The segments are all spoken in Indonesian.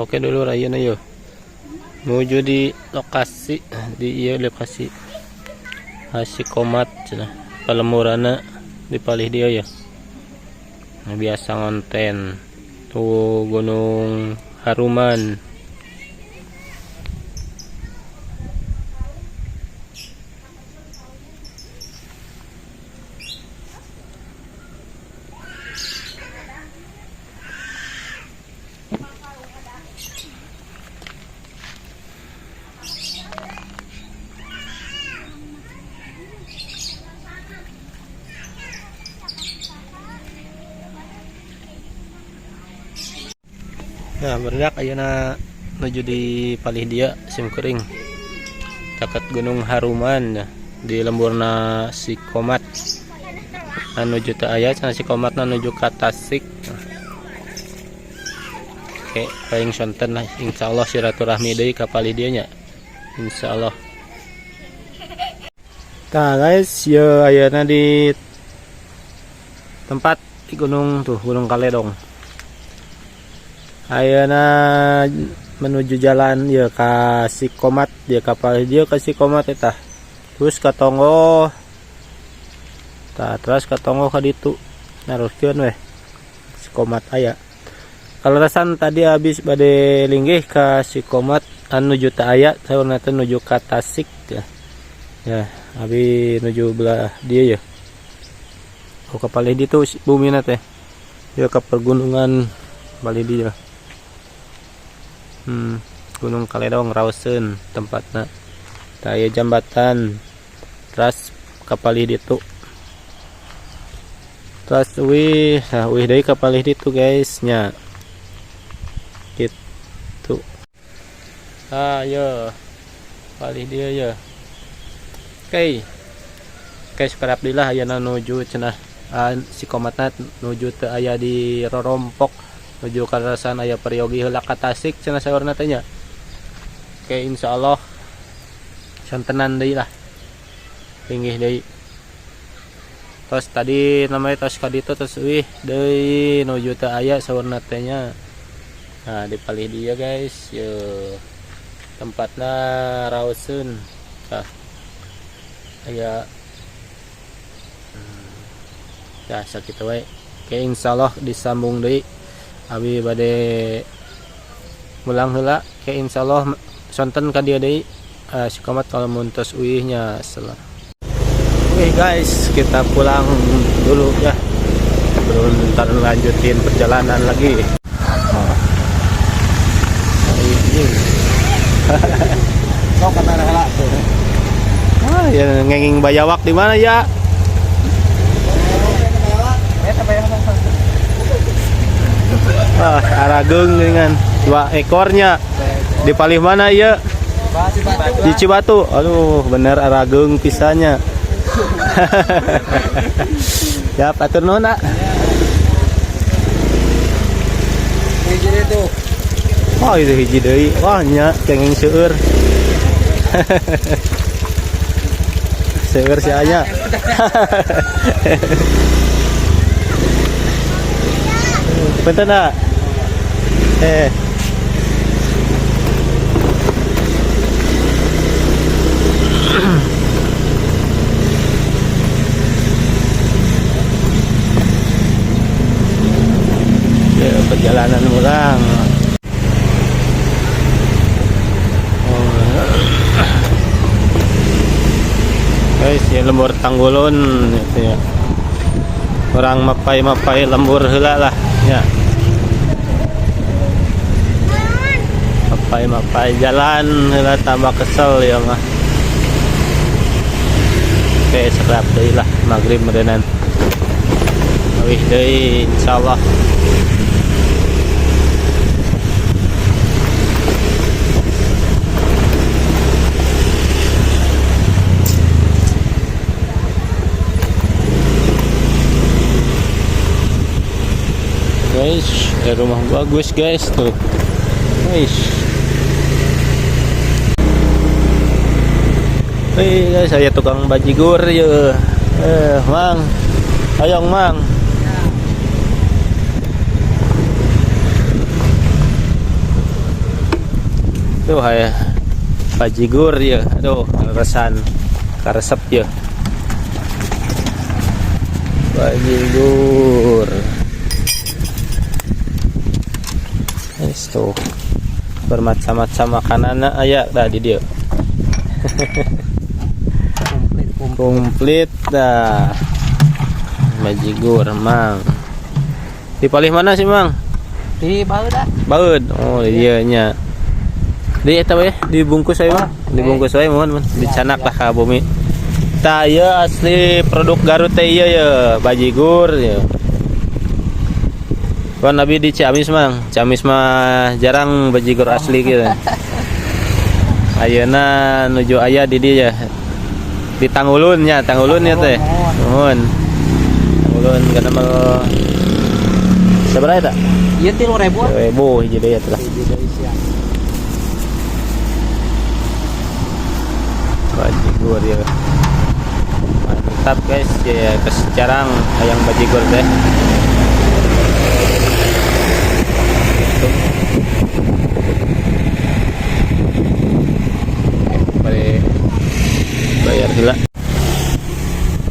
Oke dulu raya na yo. Menuju di lokasi lokasi Hasikomat cenah. Palemurana di palih dia ya. Nah, biasa ngonten tuh Gunung Haruman. Nah, berdak ayeuna menuju di palih dia simkuring caket Gunung Haruman di lemburna Sikomat anu teu aya cenah Sikomat nuju ka Tasik. Oke, paling sonten lah insyaallah silaturahmi deui ka palih dieu nya. Insyaallah. Tah guys, ya ayeuna di tempat di gunung tuh, Gunung Kaledong. Ayeuna menuju jalan ya ka Sikomat, dia kapal dia ke Sikomat eta. Terus ka Tonggo. Tah terus ka Tonggo ka ditu. Naruskeun weh. Sikomat aya. Kalarasan tadi habis bade linggih ka Sikomat anu nuju teu aya, saurna teh nuju ka Tasik ya. Ya, abi nuju belah dia ya. Oh kapal ditu bumina teh. Ya ke pergunungan bali dia. Gunung Kaledong Rausen tempatnya. Taya jambatan terus kapalih ditu. Terus wih deui kapalih ditu guys nya. Gitu. Ya. Palih dia ya. Oke. Oke, sekarang ayeuna nuju cenah Sikomatna nuju teu aya di rorompok. Menuju ke rasan aya peryogi heula ka Tasik cenah saurna teh nya. Oke, insyaallah santenan deui lah. Linggih deui. Tos tadi namanya tos ka ditu tos wih deui nuju teu aya saurna teh nya. Nah, di palih dia guys, ye tempatna Rausen. Tah. Aya ya sakitu we. Oke, insyaallah disambung deui. Abi bade mulang heula ke insyaallah sonten ka dia deui Sikomat kalau muntos uihnya setelah. Oke guys, kita pulang dulu ya. Belum ntar lanjutin perjalanan lagi. Kau kata heula tuh. Ya ngenging bayawak di mana ya? Arageung dengan 2 ekornya di palih mana ya? Di Cibatu. Aduh, bener arageung pisannya. Ya, atur nuhun nak. Hiji itu. Oh, itu hiji deui. Wah, nya kenging seueur. Seueur si aya. Punten nak. Ya, perjalanan orang. Guys, ya lembur Tanggulun itu ya. Orang mapai lembur heula lah ya. Mapai jalan heula tambah kesel ya mah. Oke, serap deui lah magrib meureunnan. Wih deui insyaallah. Guys, rumah bagus guys tuh. Guys. Guys, saya tukang bajigur ya. Mang. Hayong mang. Tuh hay bajigur ya. Aduh, resan karesep ya. Bajigur. Tuh bermacam-macam makanan aya dah di dia. Komplit dah. Bajigur mang. Di palih mana sih mang? Di baut dah. Baud. Oh iya nya. Di eta we dibungkus we mah. Dibungkus we mohon dicanak lah ka bumi. Tah ieu asli produk Garut teh ieu ya bajigur ya. Kan nabi di Ciamis mang. Ciamis mah jarang bajigur asli gitu. Ayeuna nuju aya di dieu ya. Di Tanggulun nya, Tanggulun ya teh. Nuhun. Tanggulun kana mah sabaraha eta? Ieu 3.000. 3.000 hiji deui atuh. Bajigur ya. Mantap guys ya, kesecarang ayang bajigur teh. Bayar heula.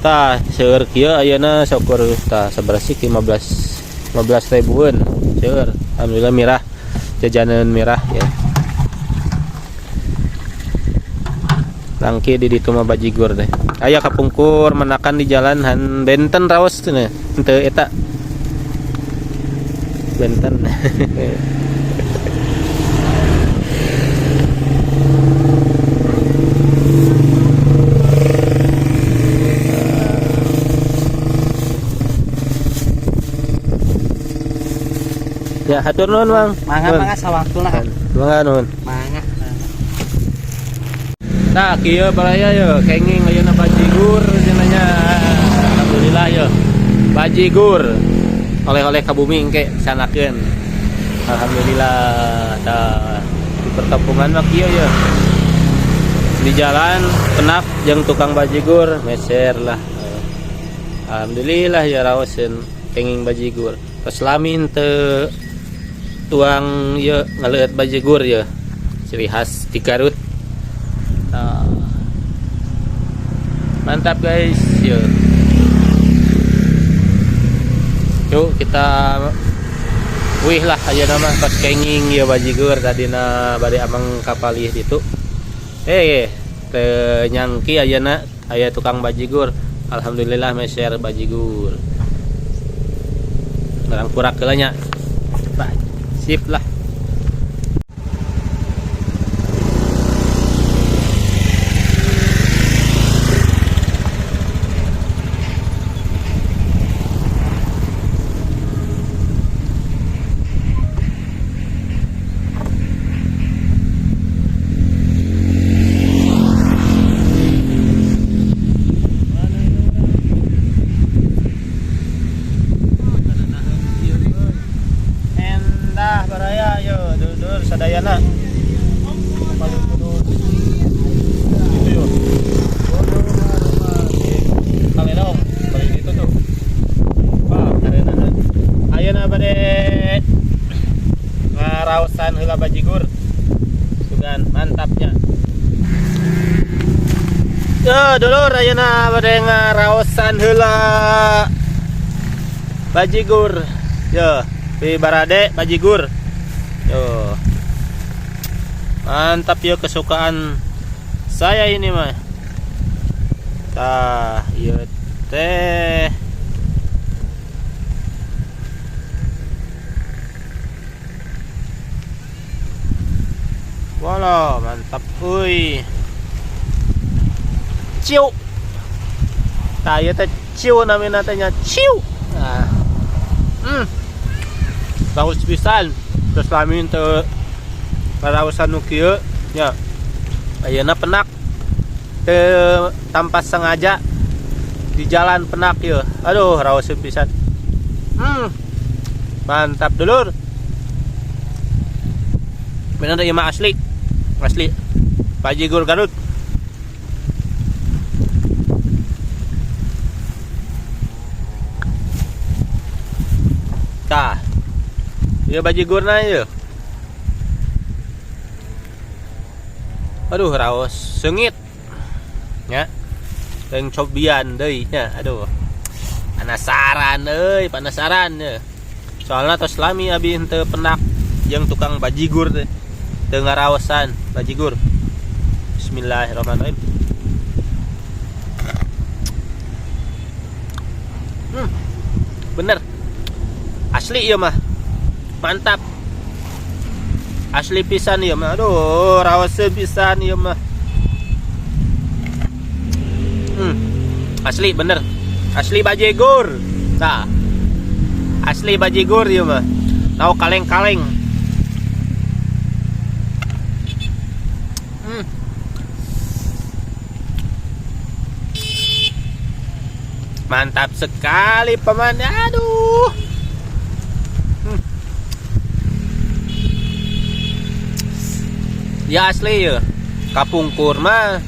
Tah seueur kieu ayeuna syukur tah sabaraha sih 15 ribuan seueur. Alhamdulillah mirah, jajanan mirah ya. Langki di ditu mah bajigur teh. Aya kapungkur menakan di jalan han benten raos teh henteu eta. Benten. Ya hatur nuhun Bang. Mangga sawaktuna. Mangga nuhun. Mangga. Nah, kieu baraya ya kenging ayeuna bajigur cenanya. Alhamdulillah ya. Bajigur. Oleh-oleh ka bumi engke sanakeun. Alhamdulillah tah di perkampungan mah kieu ya. Di jalan penak jeung tukang bajigur meser lah. Alhamdulillah ya raoseun kenging bajigur. Pas lamin teu tuang ya ngaleut bajigur ya. Ciri khas di Garut. Mantap guys ya. Yuk kita wih lah aja nama pas kenging ya bajigur tadina bade amang kapalih ditu nyangki ayeuna aya tukang bajigur. Alhamdulillah meser bajigur ngarang kurak heula nya. Sip lah. Baraya yo dur sadayana paling kudu itu yo kaledong paling itu tuh wah karena ayeuna bade ngaraosan heula bajigur sugan mantapnya yo dulur ayeuna bade ngaraosan heula bajigur yo di barade bajigur. Yo. Mantap ya kesukaan saya ini mah. Tah, ieu teh. Wala, mantap euy. Ciu. Tah ieu teh ciu namina teh nya ciu. Nah. Bagus pisan. Terus lamin teu paraosan nu kieu nya. Ayeuna penak teu tanpa sengaja di jalan penak ieu. Aduh raos pisan. Mantap dulur. Bener ieu mah asli. Asli. Bajigur Garut. Tah. Ya bajigurna ya. Aduh raos sengit nya yang cobian deui nya. Aduh penasaran penasaran ya. Soalnya tos lami abi henteu pendak jeung tukang bajigur teh teu ngaraosan bajigur. Bismillahirrahmanirrahim. Bener asli ieu mah mantap, asli pisan ieu mah. Aduh raos pisan ieu mah. Asli bener, asli bajigur. Nah, asli bajigur ieu mah. Tau kaleng-kaleng. Mantap sekali paman. Aduh. Ya asli ya. Kapungkur mah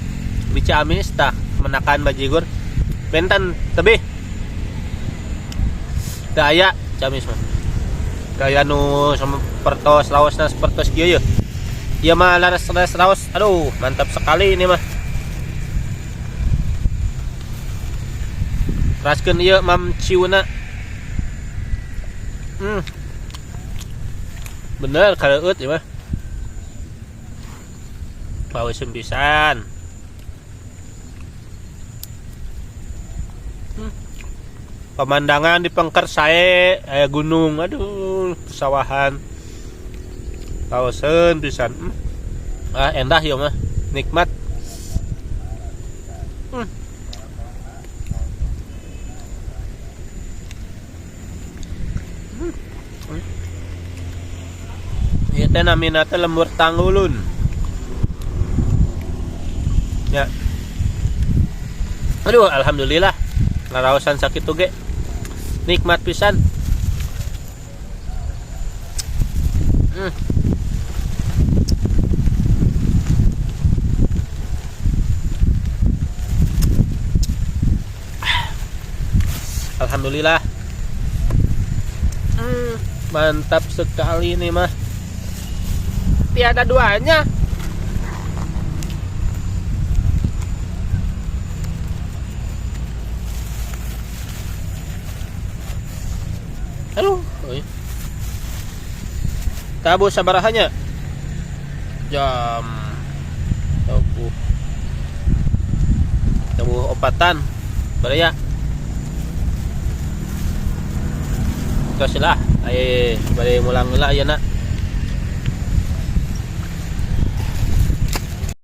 Ciamis tah menakan bajigur. Benten tebih. Daya Ciamis mah. Daya nu sapertos raosna sapertos kieu ya. Ieu mah laras raos. Aduh, mantap sekali ini mah. Raskeun ieu mam ciuna. Bener kaleueut ieu mah. Baweusem pisan. Pemandangan di pengker sae aya gunung, aduh, pesawahan. Baweusem pisan. Endah ieu mah, nikmat. Ieu teh namina teh lembur tanggulun. Ya. Aduh, alhamdulillah. Ngaraosan sakitu ge. Nikmat pisan. Alhamdulillah. Mantap sekali ini mah. Tiada duanya. Aduh, tabu sabarahannya jam tabu opatan baraya terus lah bari mulang heula ayeuna.